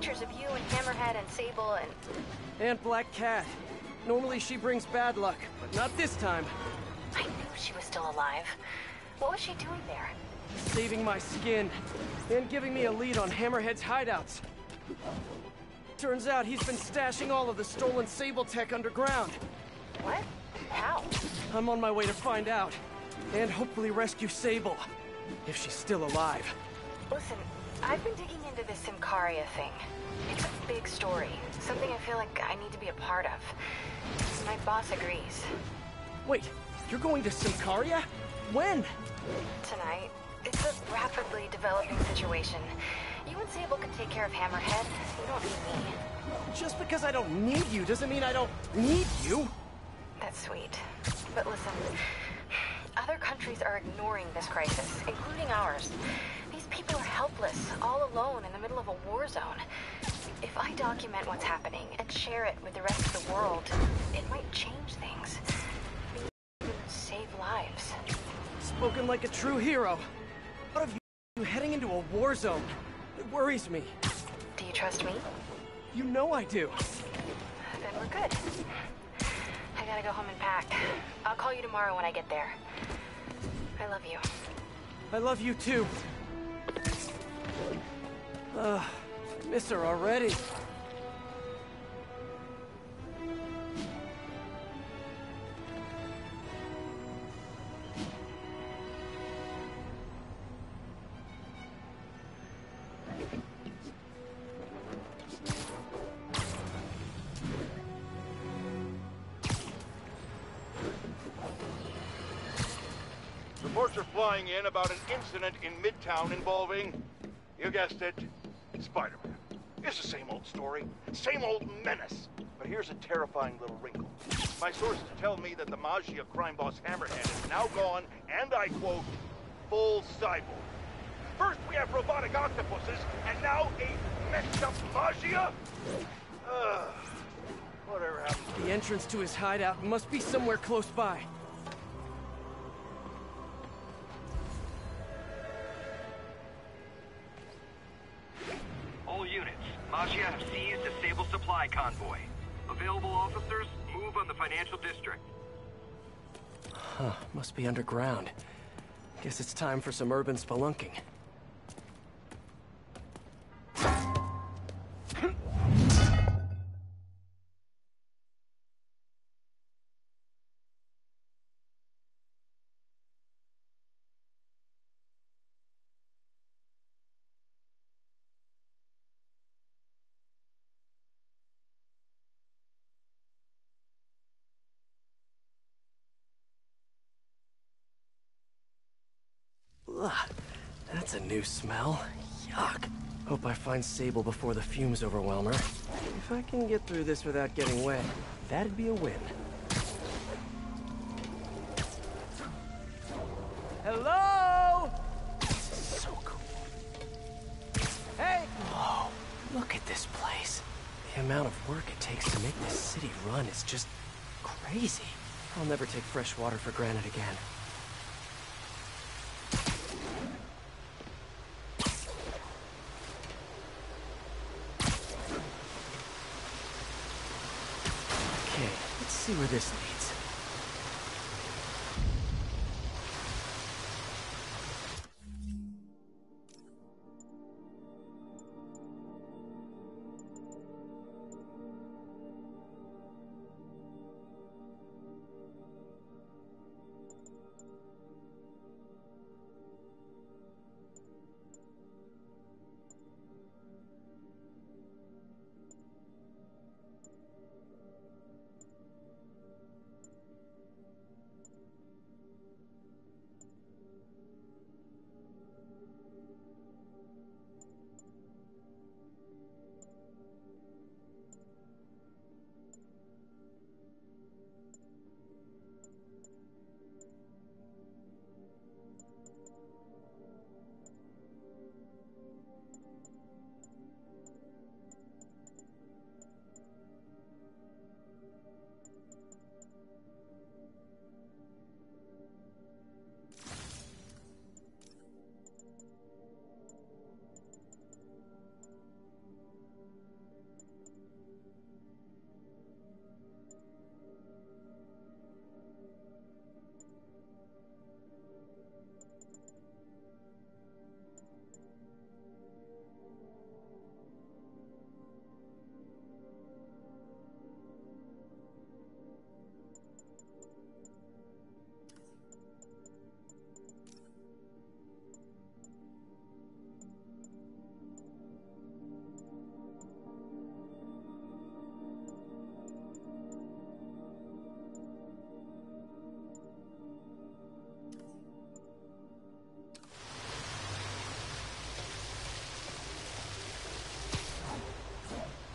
pictures of you and Hammerhead and Sable and... And Black Cat. Normally she brings bad luck, but not this time. I knew she was still alive. What was she doing there? Saving my skin, and giving me a lead on Hammerhead's hideouts. Turns out he's been stashing all of the stolen Sable tech underground. What? How? I'm on my way to find out, and hopefully rescue Sable, if she's still alive. Listen, I've been digging into this Symkaria thing. It's a big story, something I feel like I need to be a part of. My boss agrees. Wait, you're going to Symkaria? When? Tonight. It's a rapidly developing situation. You and Sable can take care of Hammerhead. You don't need me. Just because I don't need you doesn't mean I don't need you. That's sweet. But listen, other countries are ignoring this crisis, including ours. These people are helpless, all alone in the middle of a war zone. If I document what's happening and share it with the rest of the world, it might change things. Maybe even save lives. Spoken like a true hero. What of you heading into a war zone? It worries me. Do you trust me? You know I do. Then we're good. I gotta go home and pack. I'll call you tomorrow when I get there. I love you. I love you too. Miss her already. Reports are flying in about an incident in Midtown involving, you guessed it, Spider-Man. It's the same old story, same old menace. But here's a terrifying little wrinkle. My sources tell me that the Maggia crime boss Hammerhead is now gone, and I quote, full cyborg. First we have robotic octopuses, and now a messed up Maggia? Whatever happened? The entrance to his hideout must be somewhere close by. All units, Maggia have seized a Sable supply convoy. Available officers, move on the financial district. Huh, must be underground. Guess it's time for some urban spelunking. Ugh, that's a new smell. Yuck. Hope I find Sable before the fumes overwhelm her. If I can get through this without getting wet, that'd be a win. Hello? This is so cool. Hey! Whoa, look at this place. The amount of work it takes to make this city run is just crazy. I'll never take fresh water for granted again. Let's see where this leads.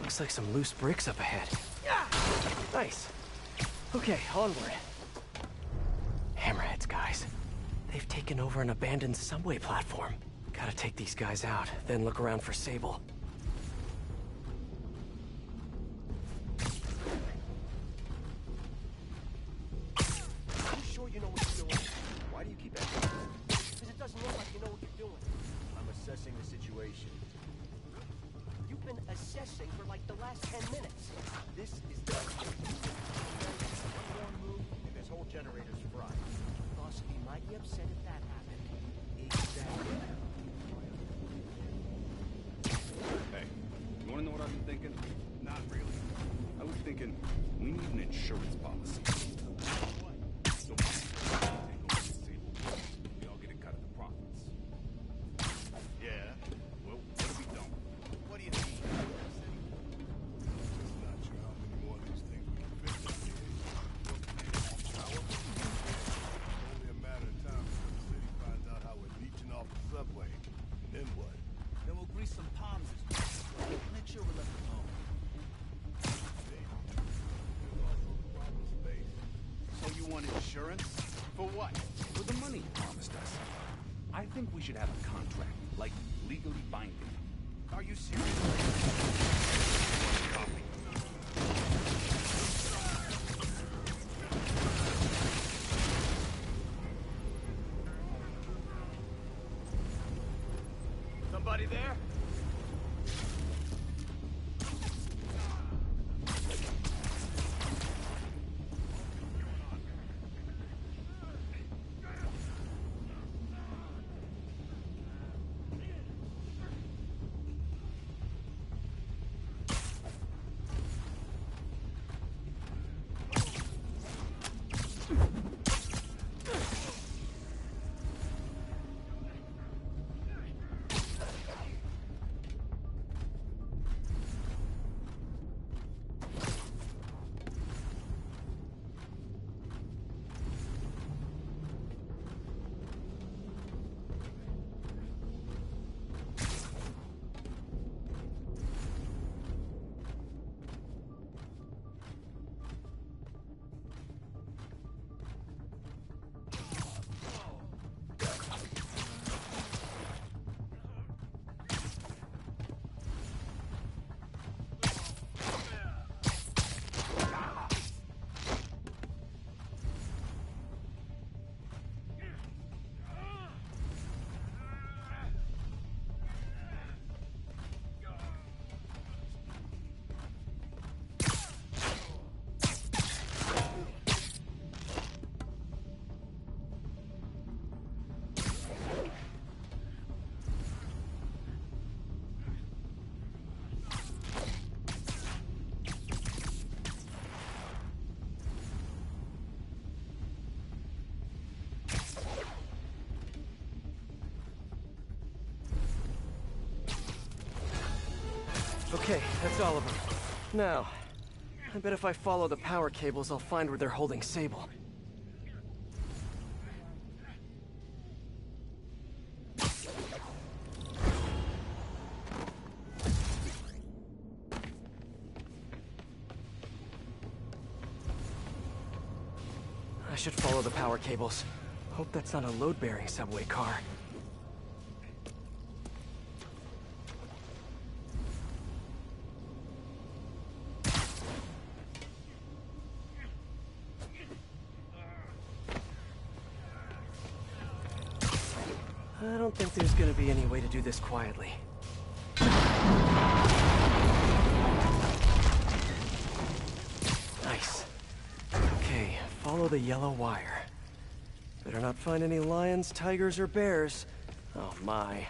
Looks like some loose bricks up ahead. Nice. Okay, onward. Hammerheads, guys. They've taken over an abandoned subway platform. Gotta take these guys out, then look around for Sable. You sure you know what you're doing? Why do you keep asking? Because it doesn't look like you know what you're doing. I'm assessing the situation. You've been assessing for like the last 10 minutes. This is the... One more move, and this whole generator's fried. Boss would be mighty upset if that happened. Exactly. Hey, you wanna know what I've been thinking? Not really. I was thinking, we need an insurance policy. What? So we all get a cut of the profits. Yeah? Well, what if we don't? What do you mean? Just not sure how many more of these things we can fix up here. Only a matter of time before the city finds out how we're leeching off the subway. Then what? Then we'll grease some palms as well. Make sure we're left alone. So you want insurance? For what? For the money you promised us. I think we should have a contract, like legally binding. Are you serious? Copy. Somebody there? Okay, that's all of them. Now, I bet if I follow the power cables, I'll find where they're holding Sable. I should follow the power cables. Hope that's not a load-bearing subway car. I don't think there's gonna be any way to do this quietly. Nice. Okay, follow the yellow wire. Better not find any lions, tigers, or bears. Oh my.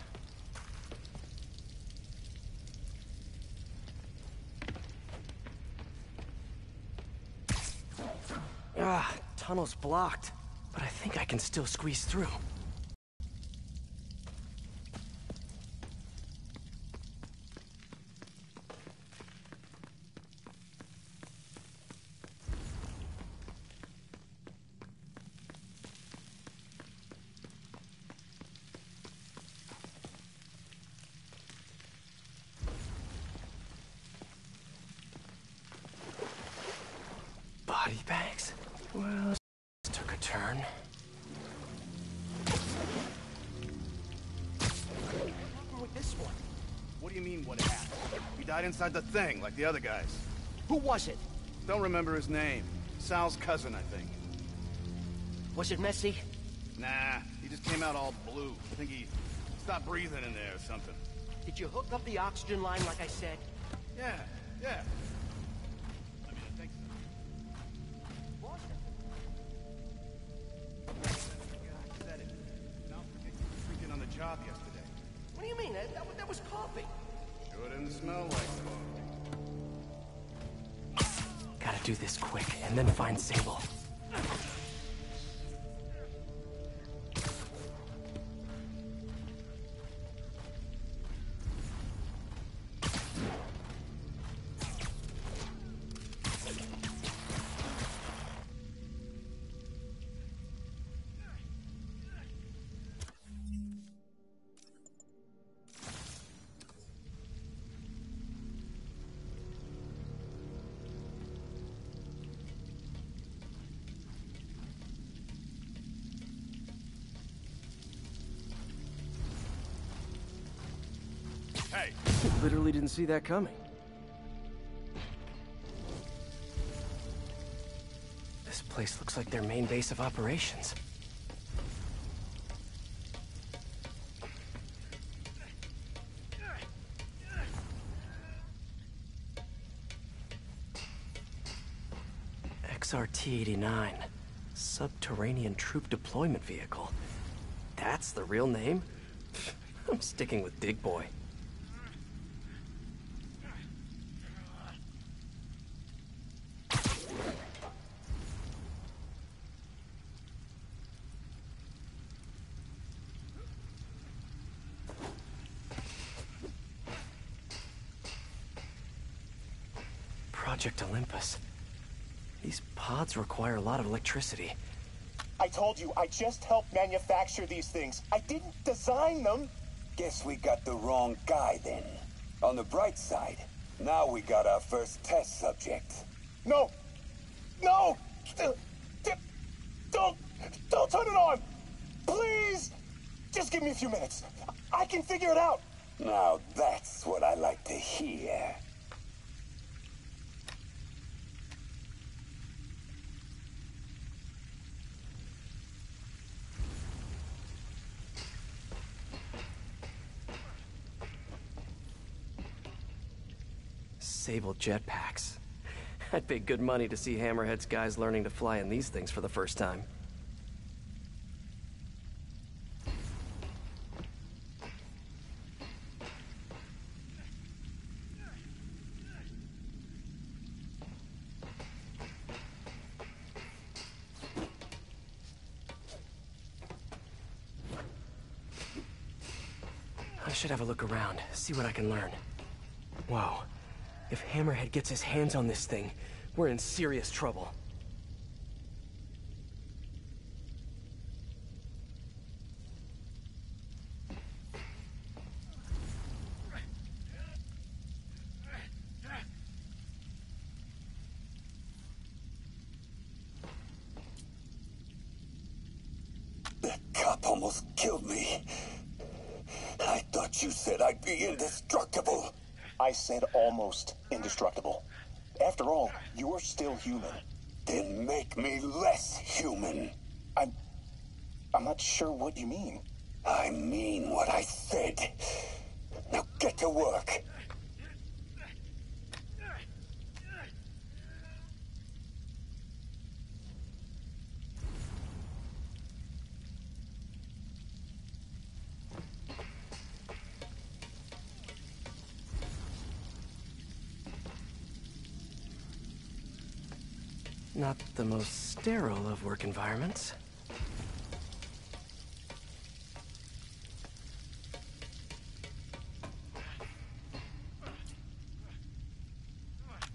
Ah, tunnel's blocked. But I think I can still squeeze through. bags? Well, this took a turn. What happened with this one? What do you mean, what happened? He died inside the thing, like the other guys. Who was it? Don't remember his name. Sal's cousin, I think. Was it messy? Nah, he just came out all blue. I think he stopped breathing in there or something. Did you hook up the oxygen line like I said? Yeah. I mean, I think so. God, said it. Now forget you freaking on the job yesterday. What do you mean? That was coffee. Sure didn't smell like coffee. Gotta do this quick, and then find Sable. Hey, Literally didn't see that coming. This place looks like their main base of operations. XRT-89, Subterranean Troop Deployment Vehicle. That's the real name? I'm sticking with Dig Boy. Project Olympus. These pods require a lot of electricity. I told you, I just helped manufacture these things. I didn't design them. Guess we got the wrong guy then. On the bright side, now we got our first test subject. No! No! Don't turn it on! Please! Just give me a few minutes. I can figure it out. Now that's what I like to hear. Sable jetpacks. I'd pay good money to see Hammerhead's guys learning to fly in these things for the first time. I should have a look around, see what I can learn. Whoa. If Hammerhead gets his hands on this thing, we're in serious trouble. That cop almost killed me. I thought you said I'd be indestructible. I said almost indestructible. After all, you're still human. Then make me less human. I'm not sure what you mean. I mean what I said. Now get to work. Not the most sterile of work environments.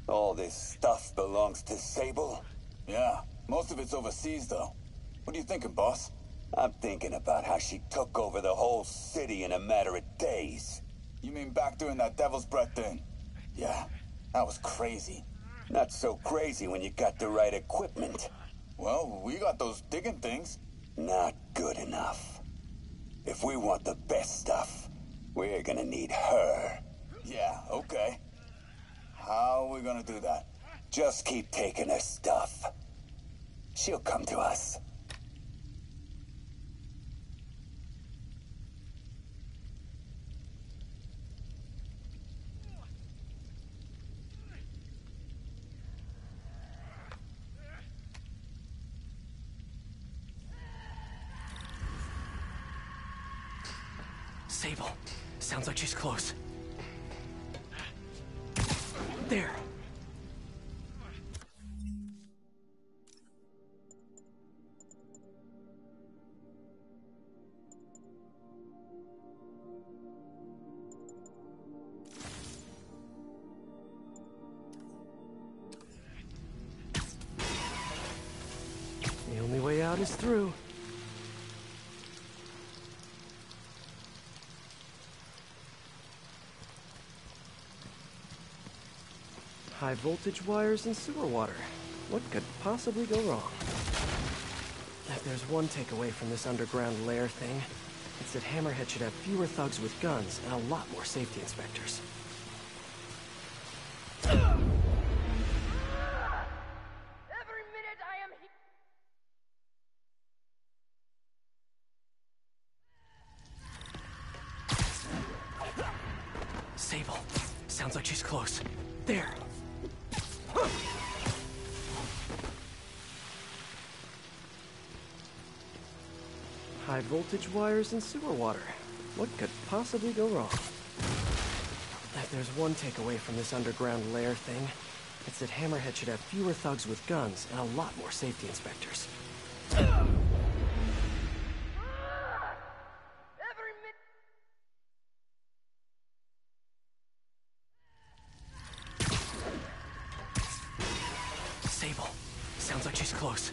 All this stuff belongs to Sable? Yeah, most of it's overseas, though. What are you thinking, boss? I'm thinking about how she took over the whole city in a matter of days. You mean back during that Devil's Breath thing? Yeah, that was crazy. Not so crazy when you got the right equipment. Well, we got those digging things. Not good enough. If we want the best stuff, we're gonna need her. Yeah, okay. How are we gonna do that? Just keep taking her stuff. She'll come to us. Sable. Sounds like she's close. There. The only way out is through. High voltage wires and sewer water. What could possibly go wrong? If there's one takeaway from this underground lair thing, it's that Hammerhead should have fewer thugs with guns and a lot more safety inspectors. Every minute I am here. Sable. Sounds like she's close. There. High voltage wires and sewer water. What could possibly go wrong? If there's one takeaway from this underground lair thing, it's that Hammerhead should have fewer thugs with guns and a lot more safety inspectors. Every minute. Sable. Sounds like she's close.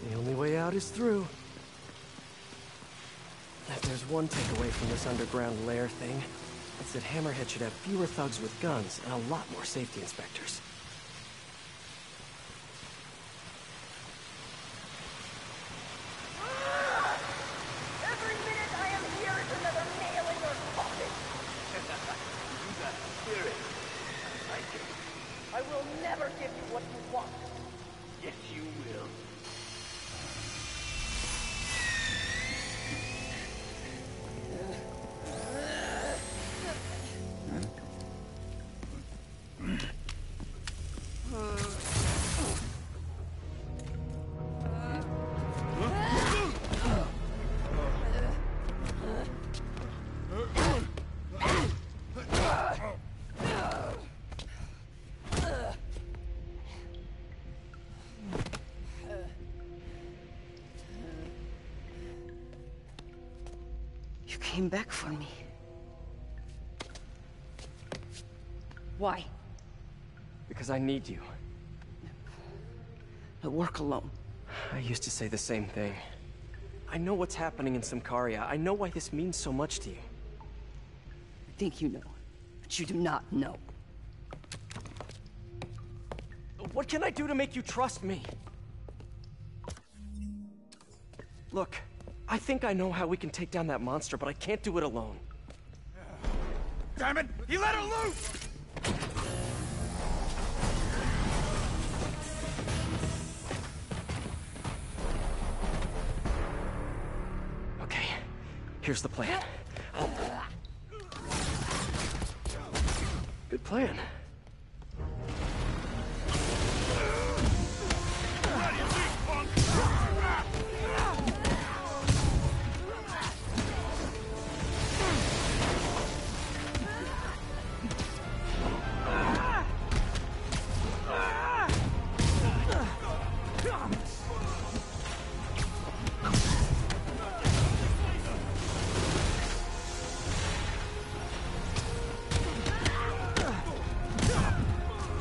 The only way out is through. If there's one takeaway from this underground lair thing, it's that Hammerhead should have fewer thugs with guns and a lot more safety inspectors. Every minute I am here is another nail in your coffin. You got spirit. I like it. I will never give you what you want. Yes, you will. You came back for me. Why? Because I need you. I work alone. I used to say the same thing. I know what's happening in Symkaria. I know why this means so much to you. I think you know, but you do not know. What can I do to make you trust me? Look, I think I know how we can take down that monster, but I can't do it alone. Damn it! He let her loose! Okay, here's the plan. Good plan.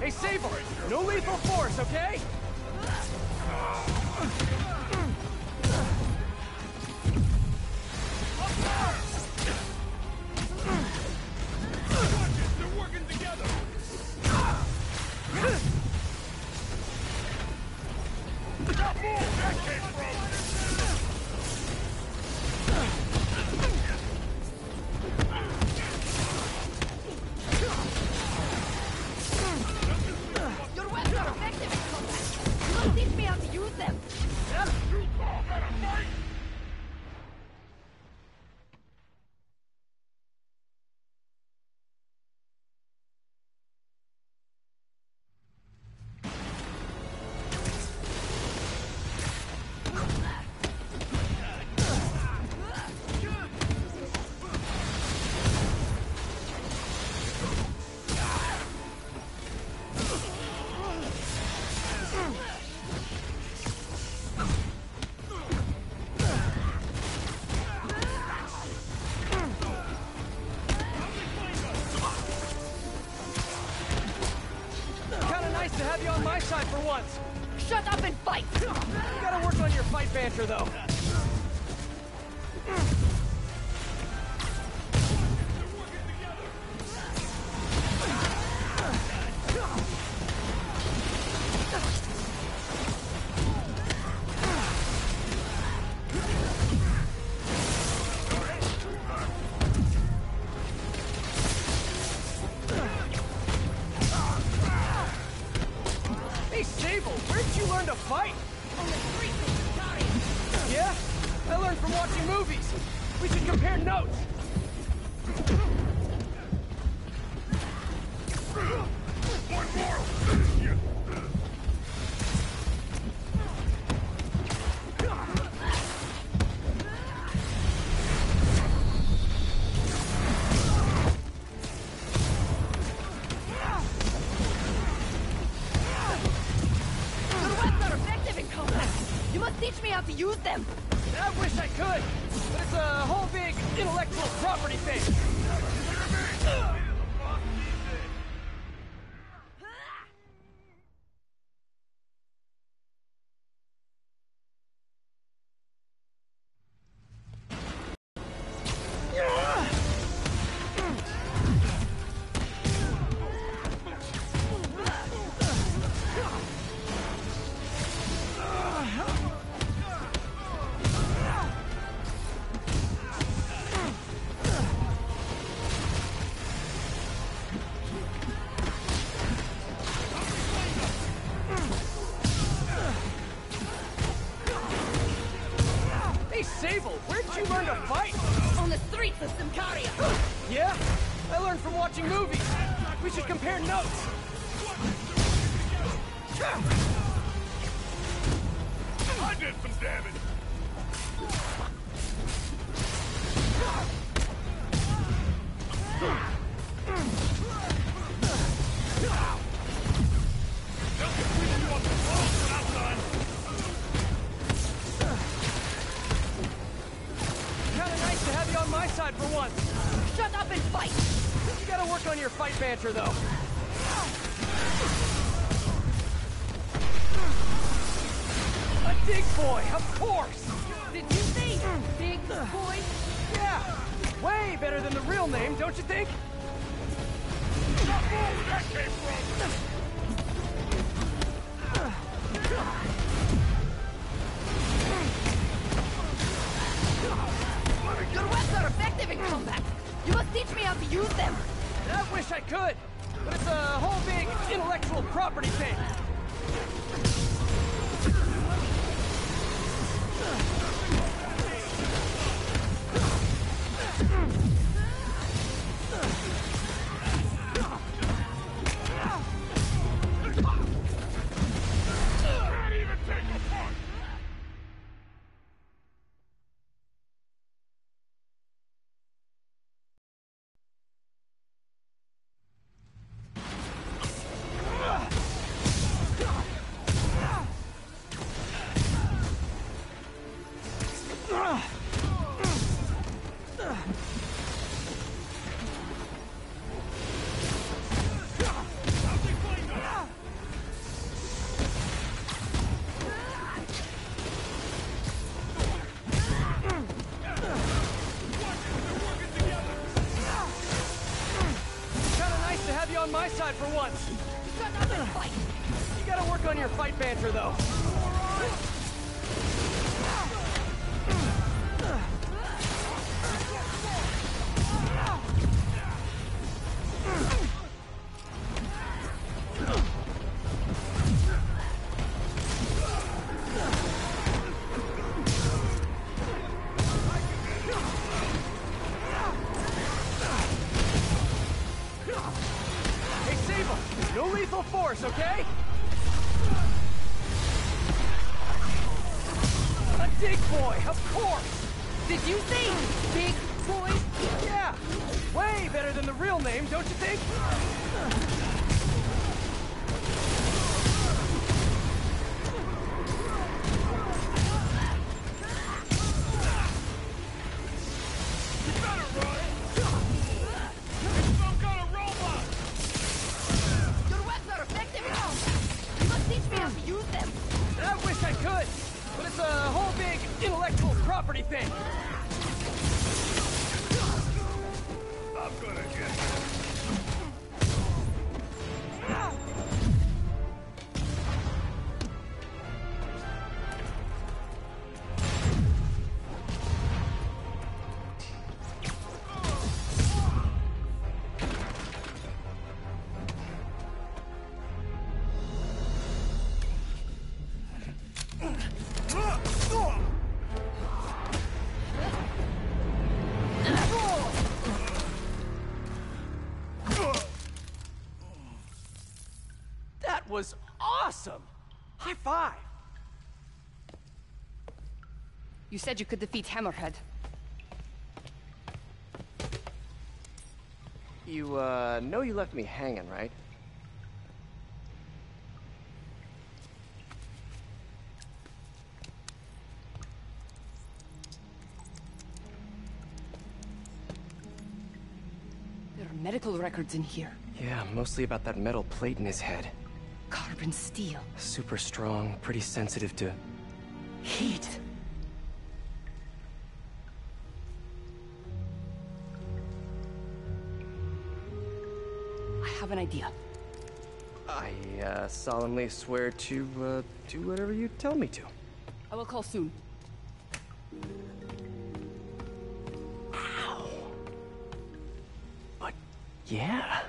Hey, Sable! No lethal force, okay? They're working together! have you on my side for once. Shut up and fight! You gotta work on your fight banter, though. Hey, Sable, where'd you learn to fight? On the streets of Ontario! Yeah? I learned from watching movies. We should compare notes. One more! Your weapons are effective in combat! You must teach me how to use them! I wish I could, but it's a whole big intellectual property thing. Hey, Sable, where'd you learn to fight? On the streets of Ontario! Yeah? I learned from watching movies. We should compare notes. I did some damage! Kinda nice to have you on my side for once. Shut up and fight! You gotta work on your fight banter, though. A dig boy, of course! Did you say big boy? Yeah! Way better than the real name, don't you think? Where that came from! Your weapons are effective in combat! You must teach me how to use them! I wish I could, but it's a whole big intellectual property thing. Can't even take a punch! Kinda nice to have you on my side for once. Shut up and fight! You gotta work on your fight banter, though. Hey, Sable, no lethal force, okay? A dig boy, of course! Did you say big boy? Yeah! Way better than the real name, don't you think? Your weapons are effective in combat! That was awesome! High five! You said you could defeat Hammerhead. You, know you left me hanging, right? There are medical records in here. Yeah, mostly about that metal plate in his head. Carbon steel. Super strong, pretty sensitive to heat. I have an idea. I, solemnly swear to, do whatever you tell me to. I will call soon. Ow. But, yeah.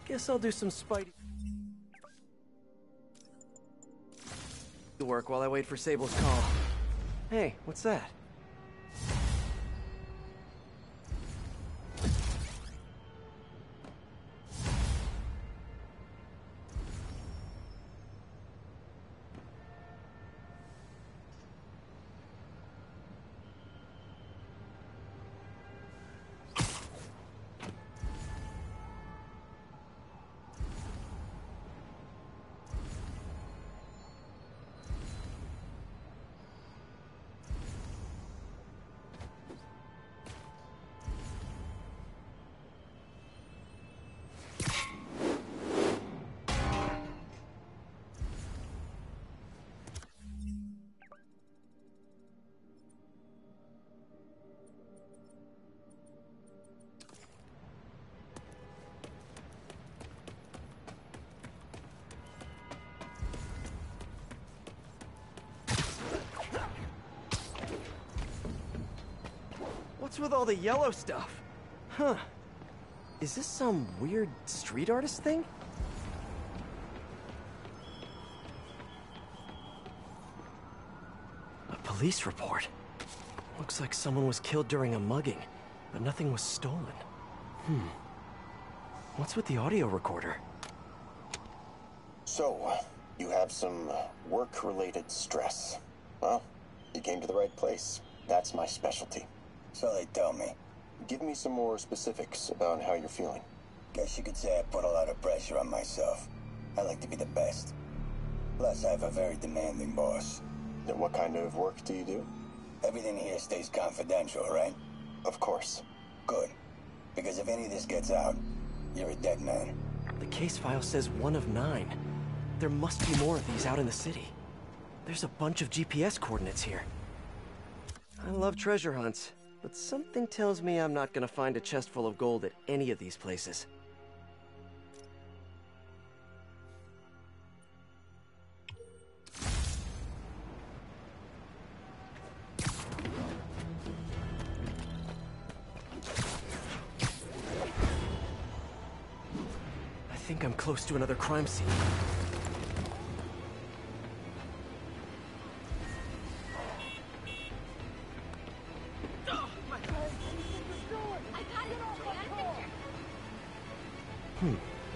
Guess I'll do some Spidey work while I wait for Sable's call. Hey, what's that? What's with all the yellow stuff? Huh. Is this some weird street artist thing? A police report. Looks like someone was killed during a mugging, but nothing was stolen. What's with the audio recorder? So, you have some work-related stress. Well, you came to the right place. That's my specialty. So they tell me. Give me some more specifics about how you're feeling. Guess you could say I put a lot of pressure on myself. I like to be the best. Plus, I have a very demanding boss. And what kind of work do you do? Everything here stays confidential, right? Of course. Good. Because if any of this gets out, you're a dead man. The case file says 1 of 9. There must be more of these out in the city. There's a bunch of GPS coordinates here. I love treasure hunts, but something tells me I'm not gonna find a chest full of gold at any of these places. I think I'm close to another crime scene.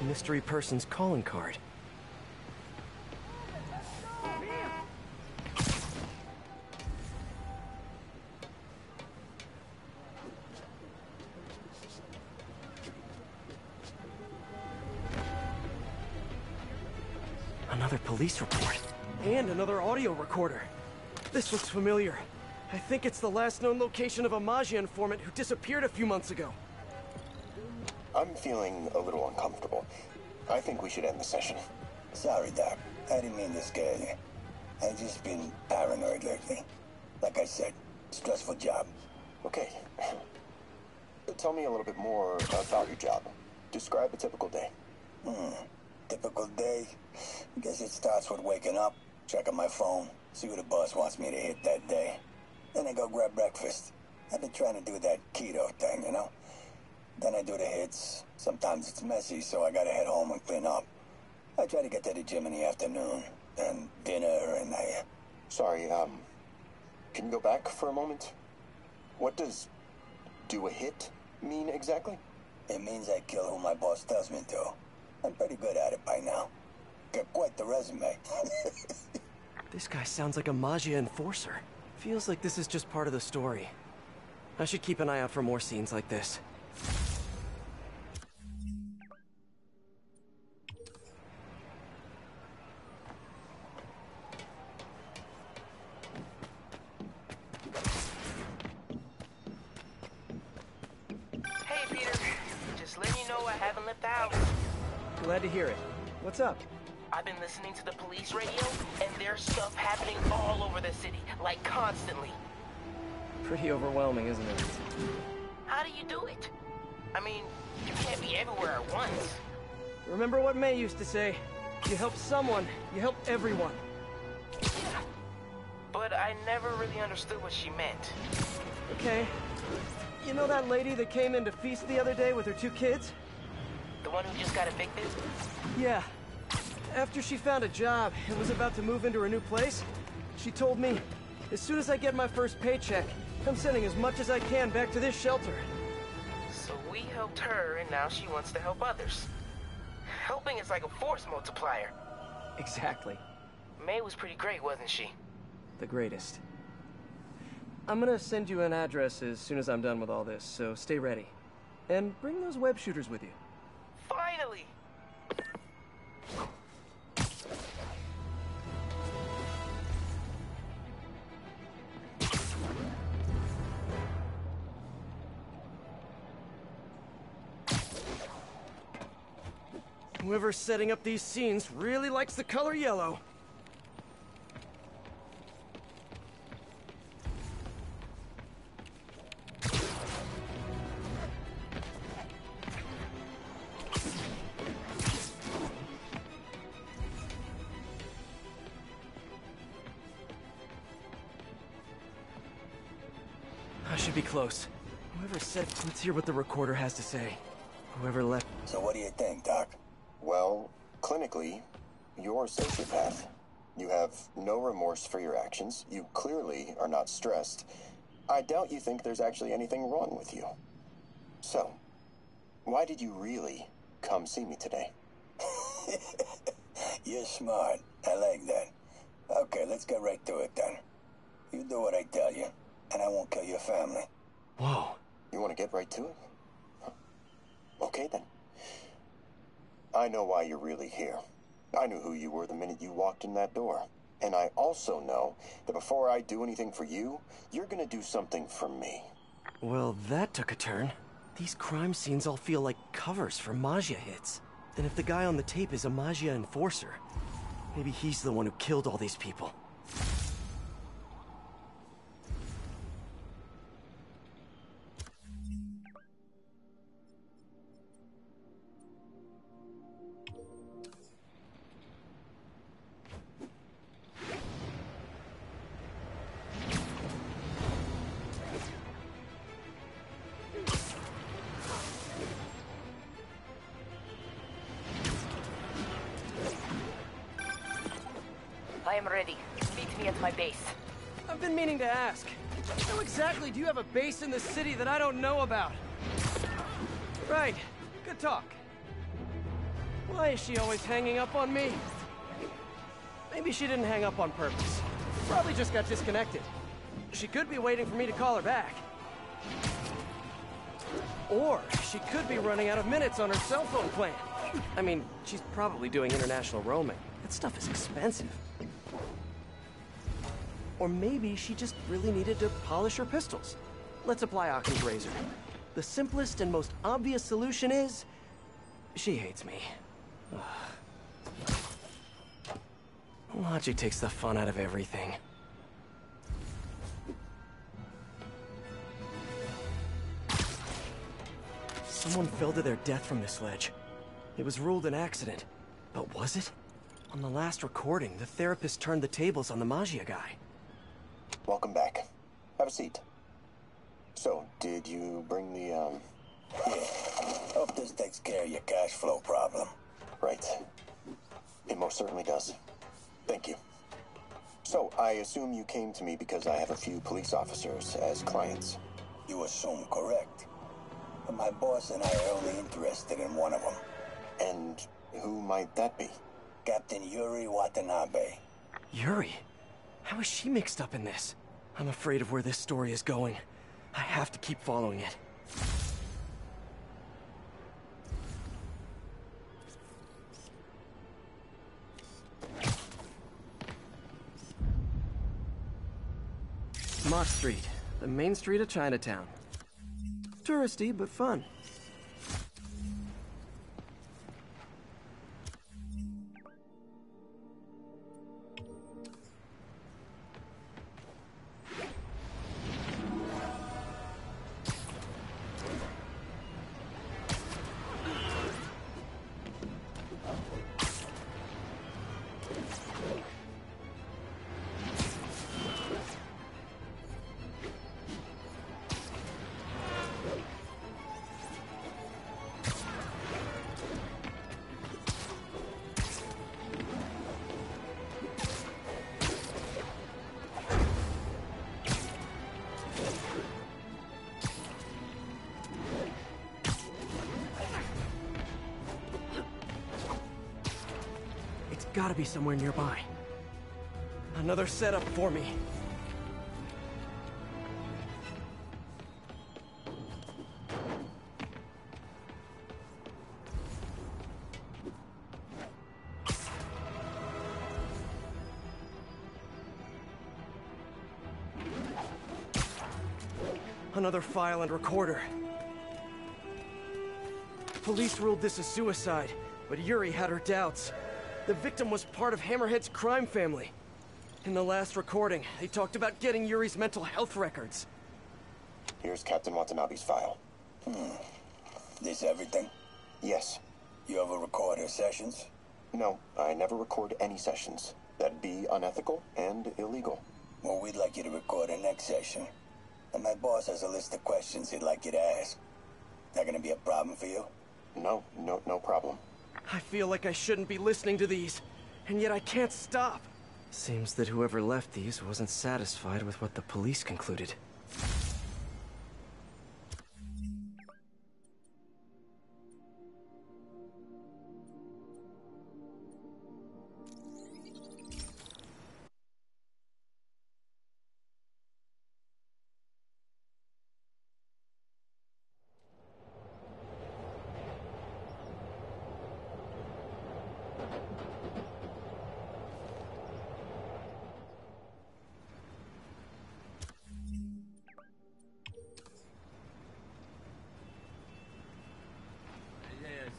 Mystery person's calling card. Another police report. And another audio recorder. This looks familiar. I think it's the last known location of a Maggia informant who disappeared a few months ago. I'm feeling a little uncomfortable. I think we should end the session. Sorry, Doc. I didn't mean to scare you. I've just been paranoid lately. Like I said, stressful job. Okay. Tell me a little bit more about your job. Describe a typical day. Typical day? Guess it starts with waking up, checking my phone, see what the boss wants me to hit that day. Then I go grab breakfast. I've been trying to do that keto thing, you know? Then I do the hits. Sometimes it's messy, so I gotta head home and clean up. I try to get to the gym in the afternoon, then dinner, and I... Sorry, can you go back for a moment? What does do a hit mean exactly? It means I kill who my boss tells me to. I'm pretty good at it by now. Got quite the resume. This guy sounds like a Maggia enforcer. Feels like this is just part of the story. I should keep an eye out for more scenes like this. Hey, Peter. Just letting you know I haven't left the house. Glad to hear it. What's up? I've been listening to the police radio, and there's stuff happening all over the city, like constantly. Pretty overwhelming, isn't it? How do you do it? I mean, you can't be everywhere at once. Remember what May used to say? You help someone, you help everyone. Yeah. But I never really understood what she meant. Okay. You know that lady that came in to feast the other day with her 2 kids? The one who just got evicted? Yeah. After she found a job and was about to move into her new place, she told me, as soon as I get my first paycheck, I'm sending as much as I can back to this shelter. So we helped her, and now she wants to help others. Helping is like a force multiplier. Exactly. May was pretty great, wasn't she? The greatest. I'm gonna send you an address as soon as I'm done with all this, so stay ready. And bring those web shooters with you. Finally! Whoever's setting up these scenes really likes the color yellow. I should be close. Whoever said, let's hear what the recorder has to say. Whoever left. So what do you think, Doc? Well, clinically, you're a sociopath. You have no remorse for your actions. You clearly are not stressed. I doubt you think there's actually anything wrong with you. So, why did you really come see me today? You're smart. I like that. Okay, let's get right to it then. You do what I tell you, and I won't kill your family. Whoa. You want to get right to it? Okay, then. I know why you're really here. I knew who you were the minute you walked in that door. And I also know that before I do anything for you, you're gonna do something for me. Well, that took a turn. These crime scenes all feel like covers for Maggia hits. And if the guy on the tape is a Maggia enforcer, maybe he's the one who killed all these people. I am ready. Meet me at my base. I've been meaning to ask. How exactly do you have a base in the city that I don't know about? Right. Good talk. Why is she always hanging up on me? Maybe she didn't hang up on purpose. Probably just got disconnected. She could be waiting for me to call her back. Or she could be running out of minutes on her cell phone plan. I mean, she's probably doing international roaming. That stuff is expensive. Or maybe she just really needed to polish her pistols. Let's apply Occam's razor. The simplest and most obvious solution is... she hates me. Logic takes the fun out of everything. Someone fell to their death from this ledge. It was ruled an accident. But was it? On the last recording, the therapist turned the tables on the Maggia guy. Welcome back. Have a seat. So, did you bring the, Yeah. Hope this takes care of your cash flow problem. Right. It most certainly does. Thank you. So, I assume you came to me because I have a few police officers as clients. You assume correct. But my boss and I are only interested in one of them. And who might that be? Captain Yuri Watanabe. Yuri? How is she mixed up in this? I'm afraid of where this story is going. I have to keep following it. Mott Street, the main street of Chinatown. Touristy, but fun. Gotta be somewhere nearby. Another setup for me. Another file and recorder. Police ruled this a suicide, but Yuri had her doubts. The victim was part of Hammerhead's crime family. In the last recording, they talked about getting Yuri's mental health records. Here's Captain Watanabe's file. This everything? Yes. You ever record her sessions? No, I never record any sessions. That'd be unethical and illegal. Well, we'd like you to record her next session. And my boss has a list of questions he'd like you to ask. That gonna be a problem for you? No problem. I feel like I shouldn't be listening to these, and yet I can't stop. Seems that whoever left these wasn't satisfied with what the police concluded.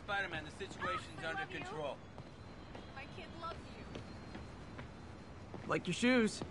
Spider-Man, the situation's under control. My kid loves you. Like your shoes.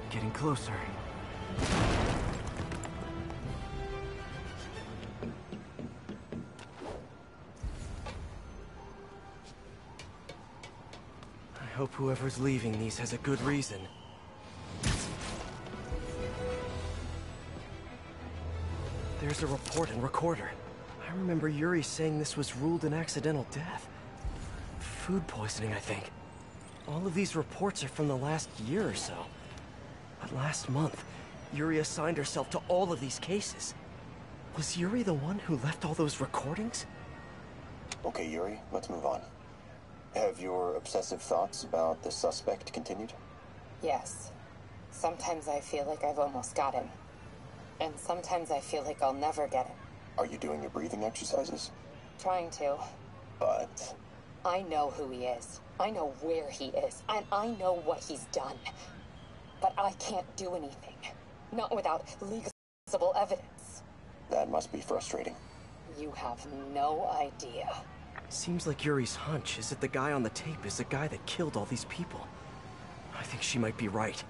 Getting closer. I hope whoever's leaving these has a good reason. There's a report and recorder. I remember Yuri saying this was ruled an accidental death. Food poisoning, I think. All of these reports are from the last year or so. But last month, Yuri assigned herself to all of these cases. Was Yuri the one who left all those recordings? Okay, Yuri, let's move on. Have your obsessive thoughts about the suspect continued? Yes. Sometimes I feel like I've almost got him. And sometimes I feel like I'll never get him. Are you doing your breathing exercises? Trying to. But... I know who he is. I know where he is. And I know what he's done. But I can't do anything. Not without legal evidence. That must be frustrating. You have no idea. Seems like Yuri's hunch is that the guy on the tape is the guy that killed all these people. I think she might be right.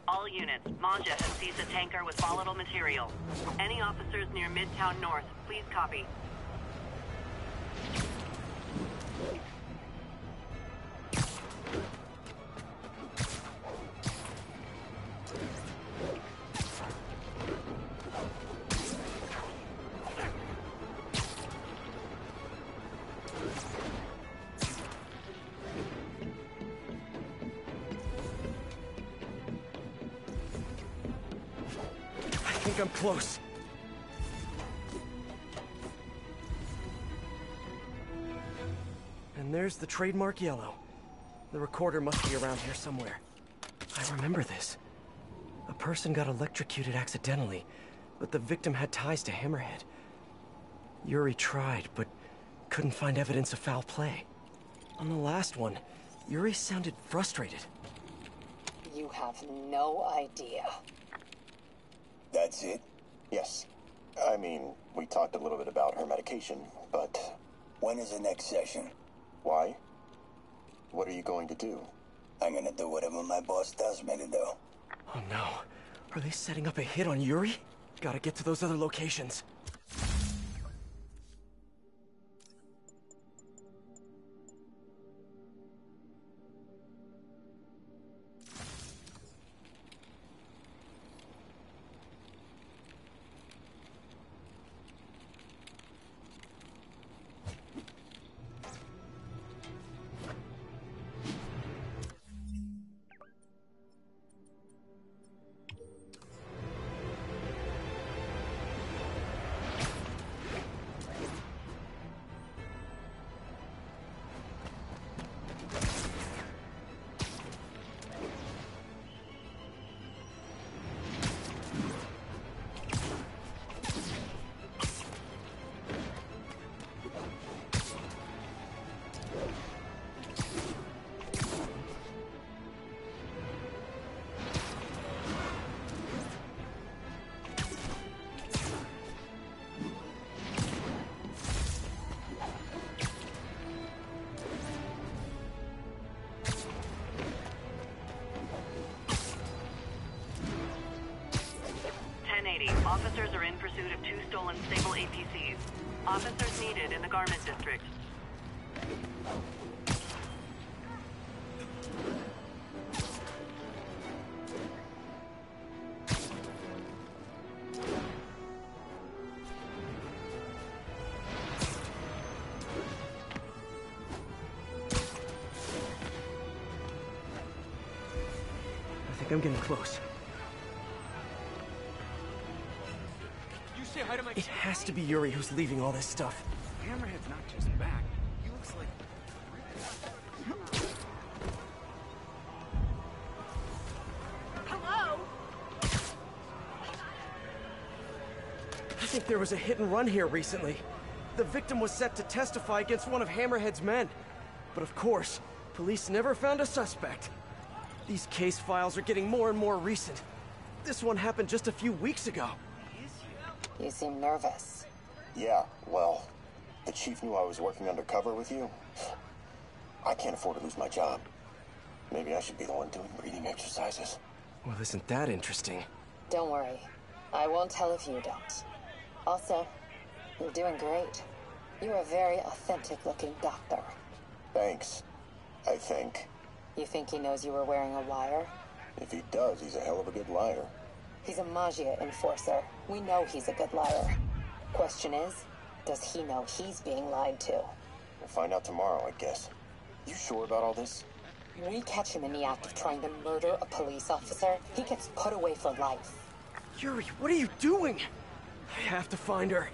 All units, Manja has seized a tanker with volatile material. Any officers near Midtown North, please copy. I think I'm close. And there's the trademark yellow. The recorder must be around here somewhere. I remember this. A person got electrocuted accidentally, but the victim had ties to Hammerhead. Yuri tried, but couldn't find evidence of foul play. On the last one, Yuri sounded frustrated. You have no idea. That's it? Yes. I mean, we talked a little bit about her medication, but... When is the next session? Why? What are you going to do? I'm gonna do whatever my boss tells me to do. Oh no. Are they setting up a hit on Yuri? Gotta get to those other locations. Officers are in pursuit of 2 stolen stable APCs. Officers needed in the garment district. I think I'm getting close. It has to be Yuri who's leaving all this stuff. Hammerhead's not just back. He looks like... Hello? I think there was a hit and run here recently. The victim was set to testify against one of Hammerhead's men. But of course, police never found a suspect. These case files are getting more and more recent. This one happened just a few weeks ago. You seem nervous. Yeah, well, the chief knew I was working undercover with you. I can't afford to lose my job. Maybe I should be the one doing breathing exercises. Well, isn't that interesting? Don't worry. I won't tell if you don't. Also, you're doing great. You're a very authentic-looking doctor. Thanks, I think. You think he knows you were wearing a wire? If he does, he's a hell of a good liar. He's a Magia enforcer. We know he's a good liar. Question is, does he know he's being lied to? We'll find out tomorrow, I guess. You sure about all this? We catch him in the act of trying to murder a police officer, he gets put away for life. Yuri, what are you doing? I have to find her.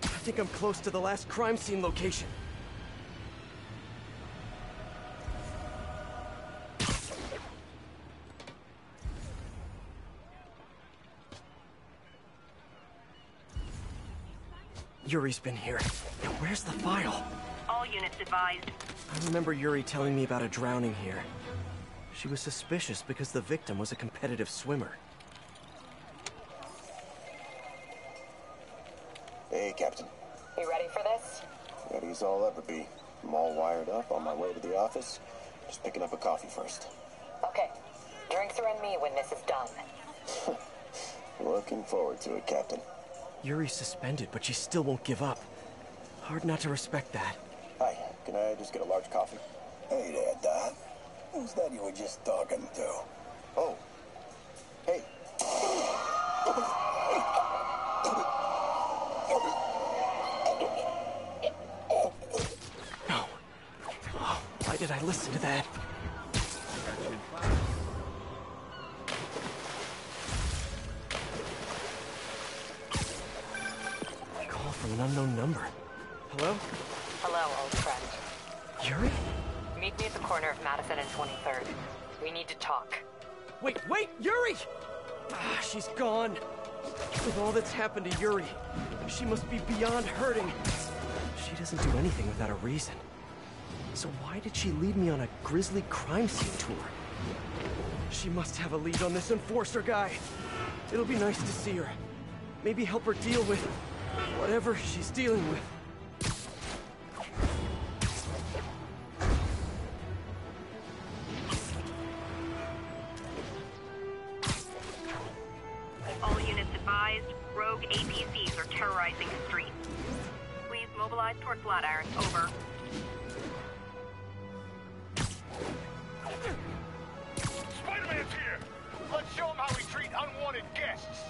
I think I'm close to the last crime scene location. Yuri's been here. Now where's the file? All units advised. I remember Yuri telling me about a drowning here. She was suspicious because the victim was a competitive swimmer. Hey, Captain. You ready for this? Ready as I'll ever be. I'm all wired up on my way to the office. Just picking up a coffee first. Okay. Drinks are on me when this is done. Looking forward to it, Captain. Yuri's suspended, but she still won't give up. Hard not to respect that. Hi, can I just get a large coffee? Hey there, Doc. Who's that you were just talking to? Oh. Hey. No. Oh, why did I listen to that? Call from an unknown number. Hello? Hello, old friend. Yuri? Meet me at the corner of Madison and 23rd. We need to talk. Wait, Yuri! Ah, she's gone. With all that's happened to Yuri, she must be beyond hurting. She doesn't do anything without a reason. So why did she lead me on a grisly crime scene tour? She must have a lead on this enforcer guy. It'll be nice to see her. Maybe help her deal with whatever she's dealing with. All units advised, rogue APCs are terrorizing the streets. Please mobilize toward Flatiron. Over. Spider-Man's here! Let's show him how we treat unwanted guests!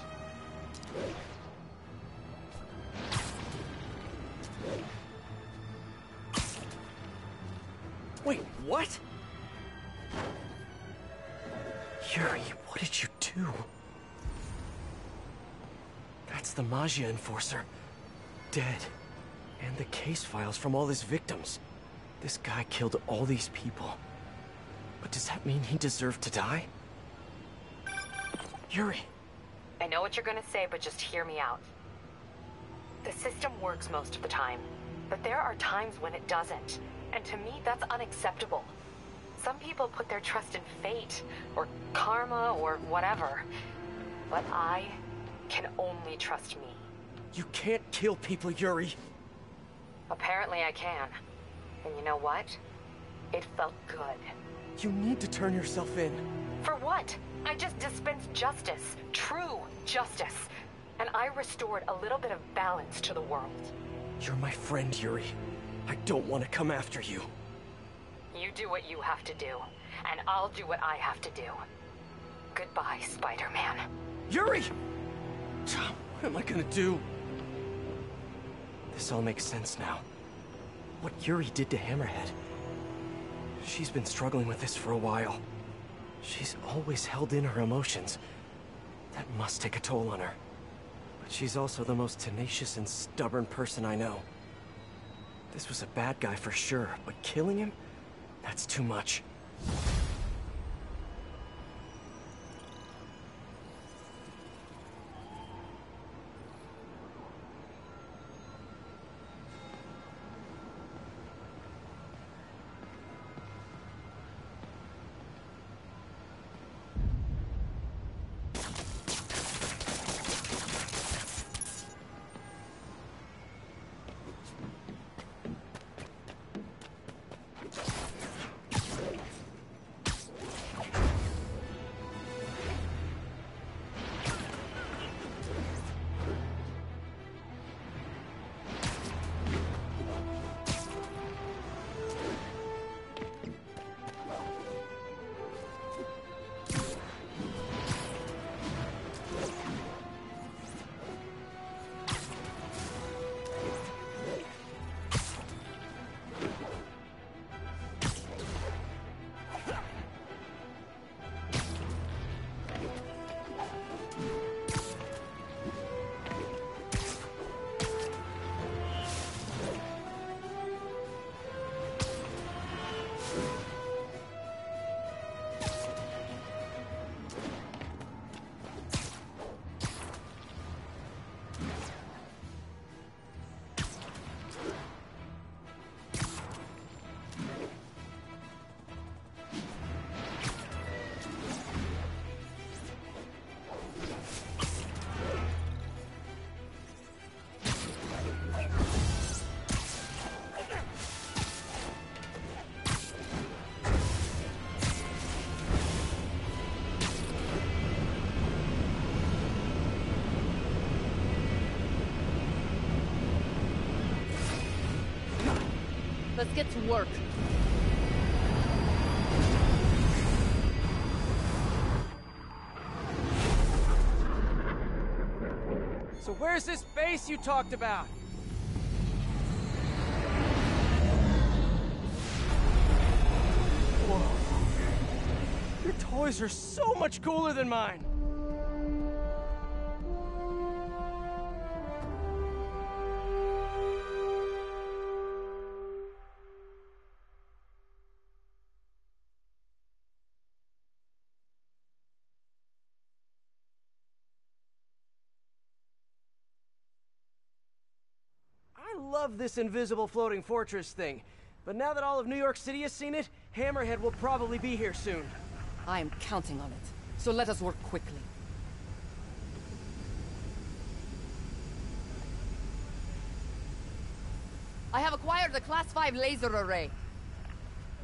Wait, what? Yuri, what did you do? That's the Magia enforcer. Dead. And the case files from all his victims. This guy killed all these people. But does that mean he deserved to die? Yuri. I know what you're gonna say, but just hear me out. The system works most of the time, but there are times when it doesn't. And to me, that's unacceptable. Some people put their trust in fate, or karma, or whatever. But I can only trust me. You can't kill people, Yuri. Apparently I can. And you know what? It felt good. You need to turn yourself in. For what? I just dispensed justice. True justice. And I restored a little bit of balance to the world. You're my friend, Yuri. I don't want to come after you. You do what you have to do, and I'll do what I have to do. Goodbye, Spider-Man. Yuri! What am I gonna do? This all makes sense now. What Yuri did to Hammerhead. She's been struggling with this for a while. She's always held in her emotions, That must take a toll on her. But she's also the most tenacious and stubborn person I know. This was a bad guy for sure, but killing him? That's too much. Let's get to work. So where's this base you talked about? Whoa. Your toys are so much cooler than mine. I love this invisible floating fortress thing, but now that all of New York City has seen it, Hammerhead will probably be here soon. I am counting on it, so let us work quickly. I have acquired a Class 5 laser array.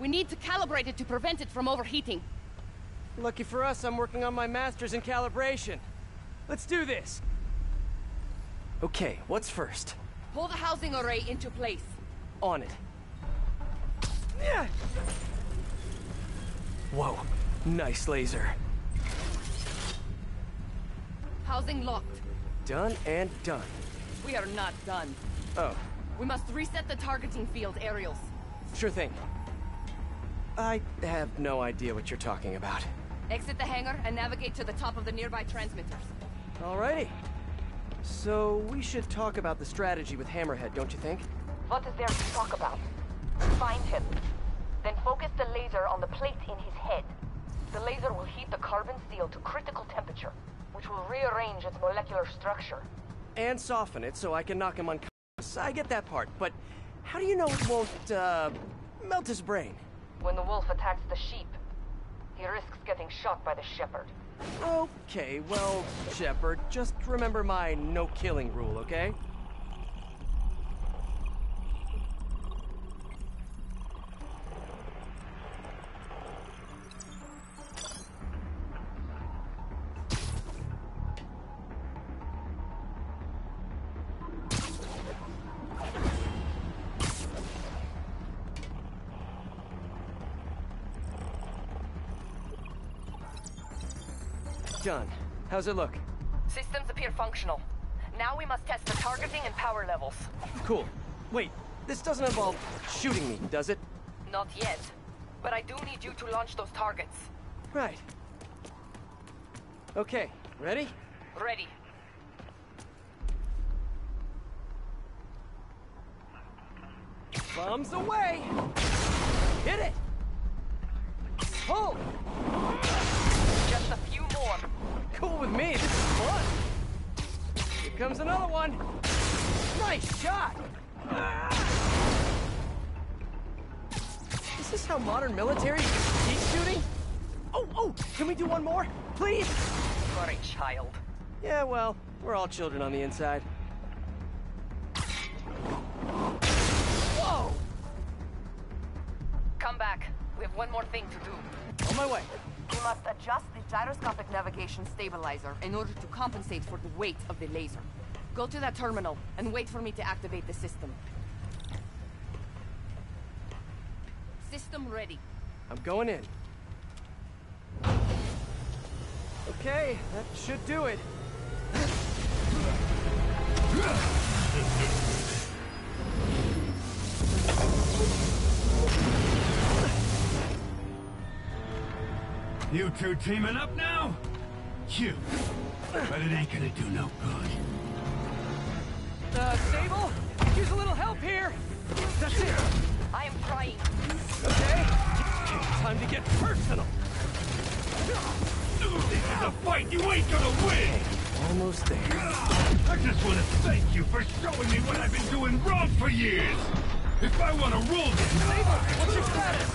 We need to calibrate it to prevent it from overheating. Lucky for us, I'm working on my master's in calibration. Let's do this! Okay, what's first? Pull the housing array into place. On it. Yeah. Whoa, nice laser. Housing locked. Done and done. We are not done. Oh. We must reset the targeting field aerials. Sure thing. I have no idea what you're talking about. Exit the hangar and navigate to the top of the nearby transmitters. Alrighty. So, we should talk about the strategy with Hammerhead, don't you think? What is there to talk about? Find him. Then focus the laser on the plate in his head. The laser will heat the carbon steel to critical temperature, which will rearrange its molecular structure. And soften it so I can knock him unconscious. I get that part, but how do you know it won't, melt his brain? When the wolf attacks the sheep, he risks getting shot by the shepherd. Okay, well, Shepard, just remember my no-killing rule, okay? Done. How's it look? Systems appear functional. Now we must test the targeting and power levels. Cool. Wait, this doesn't involve shooting me, does it? Not yet. But I do need you to launch those targets. Right. Okay, ready? Ready. Bombs away! Hit it! Pull! Just a few more. Cool with me, this is fun! Here comes another one! Nice shot! Is this how modern military keep shooting? Oh, can we do one more? Please? You're a child. Yeah, well, we're all children on the inside. Whoa! Come back. We have one more thing to do. On my way. You must adjust the gyroscopic navigation stabilizer in order to compensate for the weight of the laser. Go to that terminal and wait for me to activate the system. System ready. I'm going in. Okay, that should do it. You two teaming up now? Cute. But it ain't gonna do no good. Sable? Use a little help here! That's it! I am trying. Okay? Time to get personal! This is a fight you ain't gonna win! Almost there. I just want to thank you for showing me what I've been doing wrong for years! If I want to rule this... Sable, what's your status?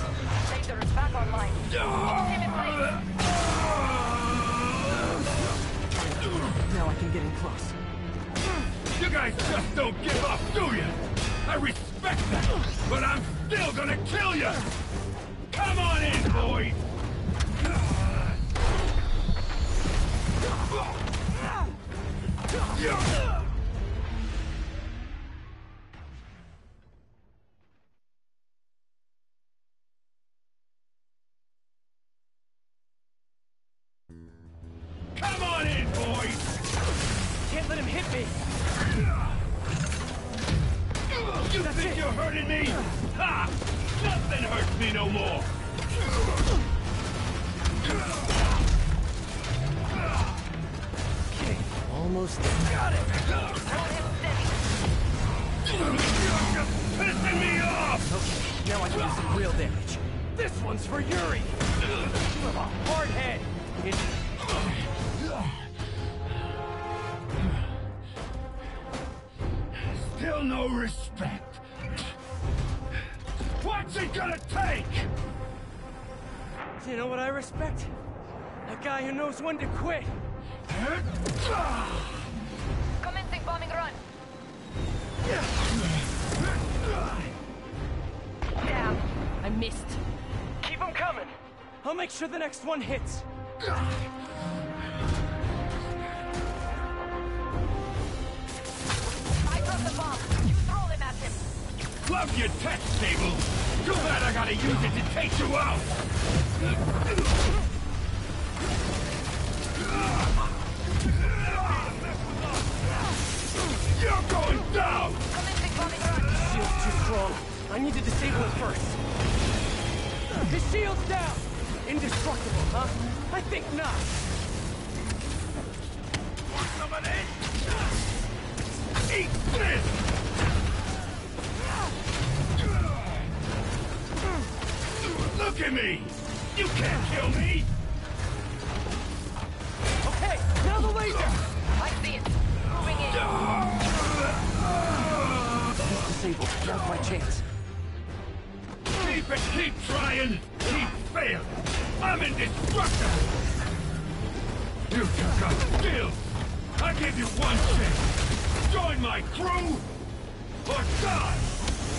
Laser is back online. Him in place. Now I can get in close. You guys just don't give up, do you? I respect that, but I'm still gonna kill you! Come on in, boys! Come on in, boys! Can't let him hit me! You think you're hurting me? Ha! Nothing hurts me no more! Okay, almost there. Got it! You're just pissing me off! Okay, now I can do some real damage. This one's for Yuri! You have a hard head! Still no respect. What's it gonna take? You know what I respect? A guy who knows when to quit. Commencing bombing run. Damn, I missed. Keep them coming. I'll make sure the next one hits. I dropped the bomb. You throw them at him. Love your tech, Sable. Too bad I gotta use it to take you out. You're going down! Commencing bombing run. Shield's too strong. I need to disable it first. His shield's down! Indestructible, huh? I think not. Want some of this? Eat this! Look at me! You can't kill me! Okay, now the laser! I see it. Moving in. Disabled. Now's my chance. Keep trying! Keep failing! I'm indestructible! You two got skills! I give you one chance! Join my crew, or die!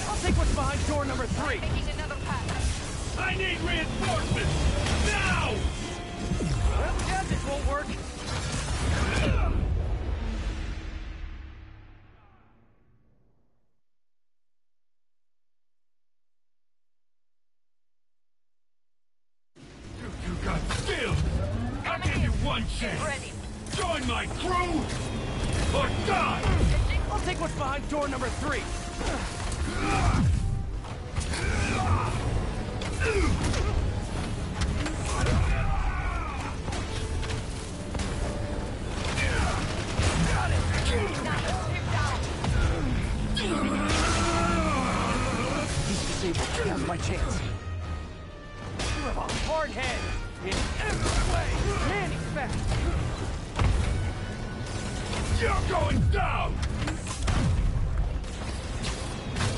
I'll take what's behind door number 3. Taking another path. I need reinforcements! Now! Well, gadgets won't work. You got skills! I give you one chance! Ready. Join my crew, or die! I'll take what's behind door number 3. my chance. You have a hard head in every way. Man, he's fast. You're going down!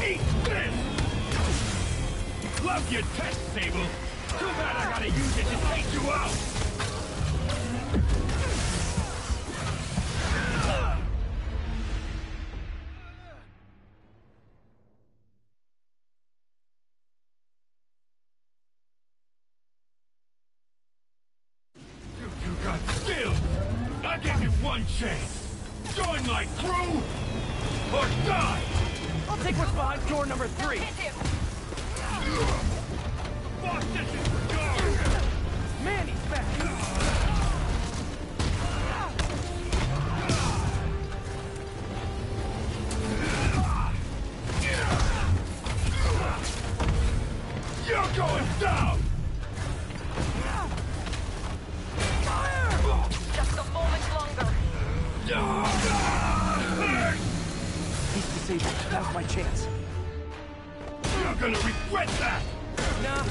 Eat this! Love your test, Sable. Too bad I gotta use it to take you out! You got skills! I give you one chance! Join my crew, or die! I'll take what's behind door number 3. Boss, this is yours! Man, he's back! You're going down! Fire! Just a moment longer. He's disabled. Now's my chance. You're gonna regret that! Nah.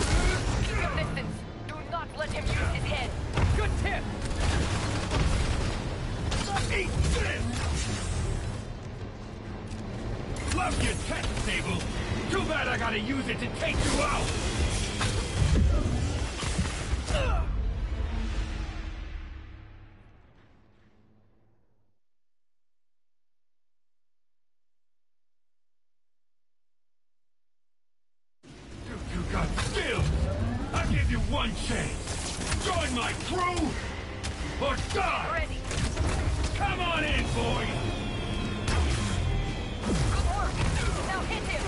Keep your distance. Do not let him use his head. Good tip! Eat this! Love your tech, Sable. Too bad I gotta use it to take you out! You got skills! I give you one chance! Join my crew, or die! Ready. Come on in, boys! Good work. Now hit him.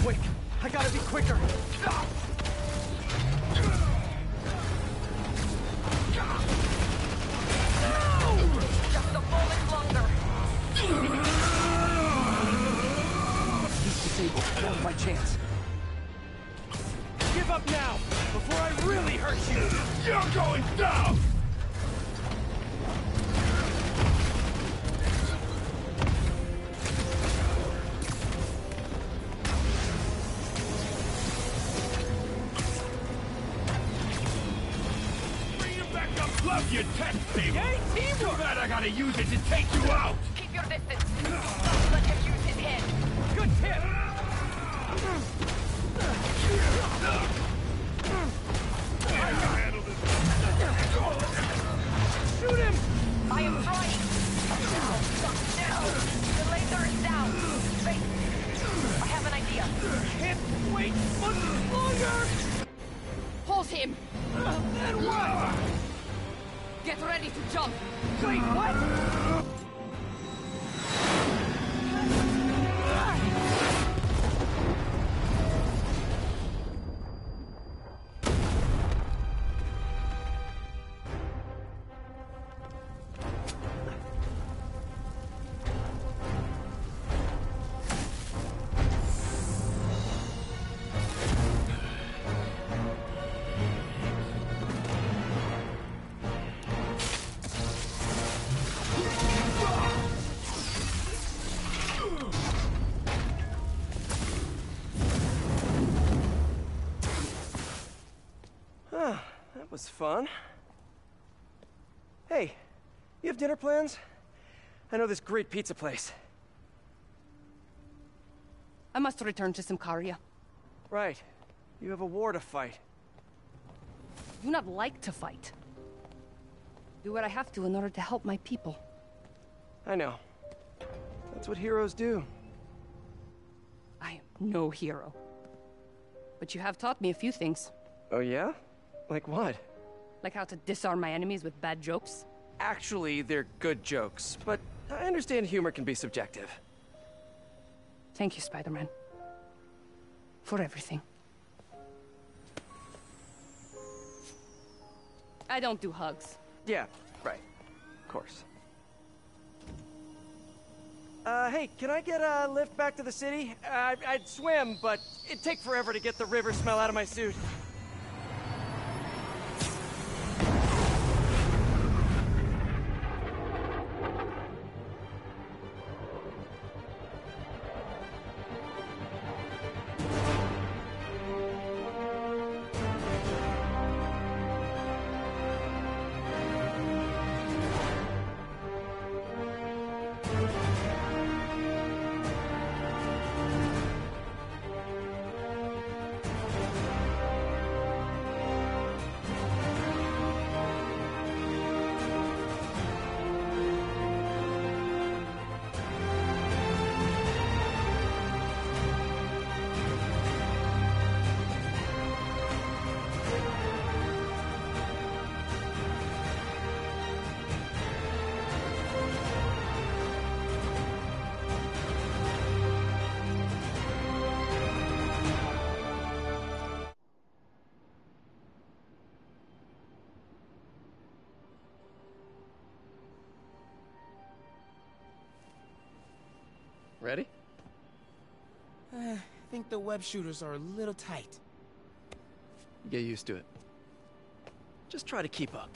Quick! I gotta be quicker! Just a moment longer. He's disabled. Now's my chance. Give up now, before I really hurt you! You're going down! Bring him back up! Love your tech, Sable! Yay, teamwork! Too bad I gotta use it to take you out! Keep your distance. Don't let him use his head. Good tip! I can handle this! Shoot him! I am trying. No. The laser is down. Wait. I have an idea. Can't wait much longer! Hold him! Then what? Get ready to jump! Wait, what? That was fun. Hey, you have dinner plans? I know this great pizza place. I must return to Simcaria. Right. You have a war to fight. I do not like to fight. Do what I have to in order to help my people. I know. That's what heroes do. I am no hero. But you have taught me a few things. Oh yeah? Like what? Like how to disarm my enemies with bad jokes. Actually, they're good jokes, but I understand humor can be subjective. Thank you, Spider-Man. For everything. I don't do hugs. Yeah, right. Of course. Hey, can I get a lift back to the city? I'd swim, but it'd take forever to get the river smell out of my suit. Ready? I think the web shooters are a little tight. Get used to it. Just try to keep up.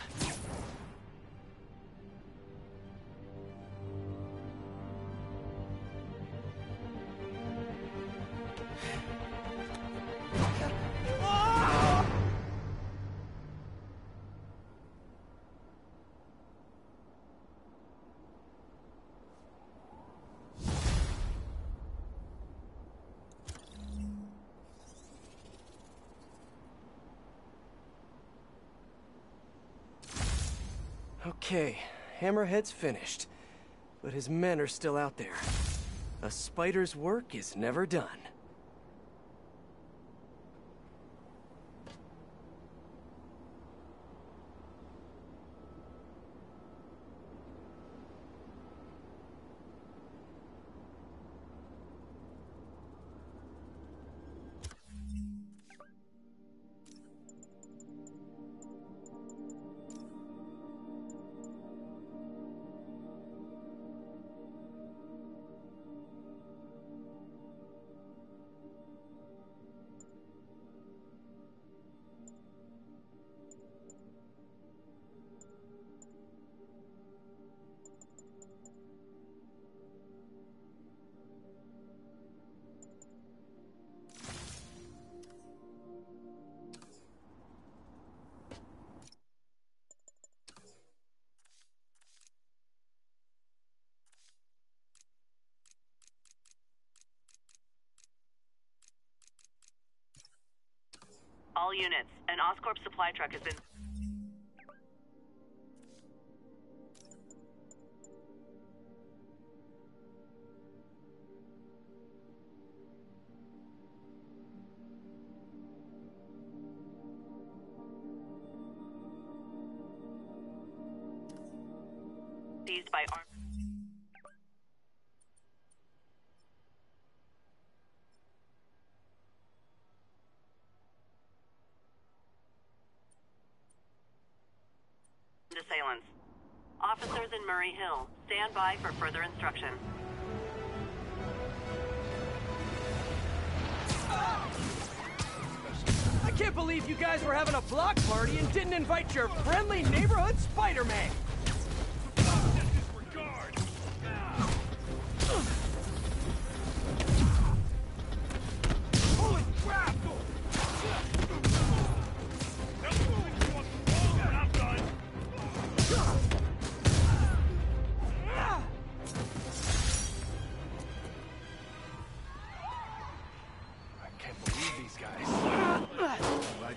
Okay, Hammerhead's finished. But his men are still out there. A spider's work is never done. All units, an Oscorp supply truck has been... seized by armed... assailants. Officers in Murray Hill, stand by for further instruction. I can't believe you guys were having a block party and didn't invite your friendly neighborhood Spider-Man! Holy crap!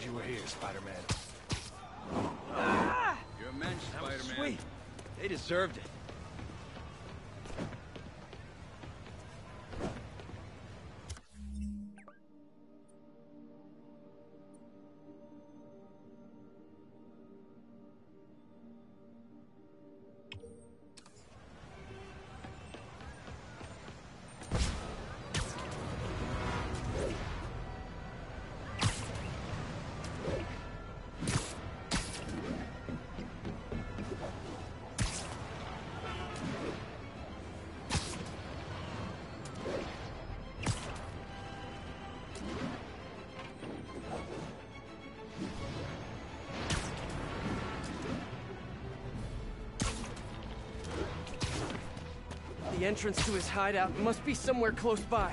You were here, Spider-Man. You're a mensch, Spider-Man. Sweet. They deserved it. The entrance to his hideout must be somewhere close by.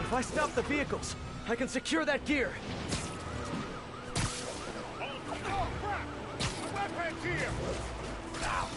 If I stop the vehicles, I can secure that gear. Oh, crap! The webhead's here! Ow!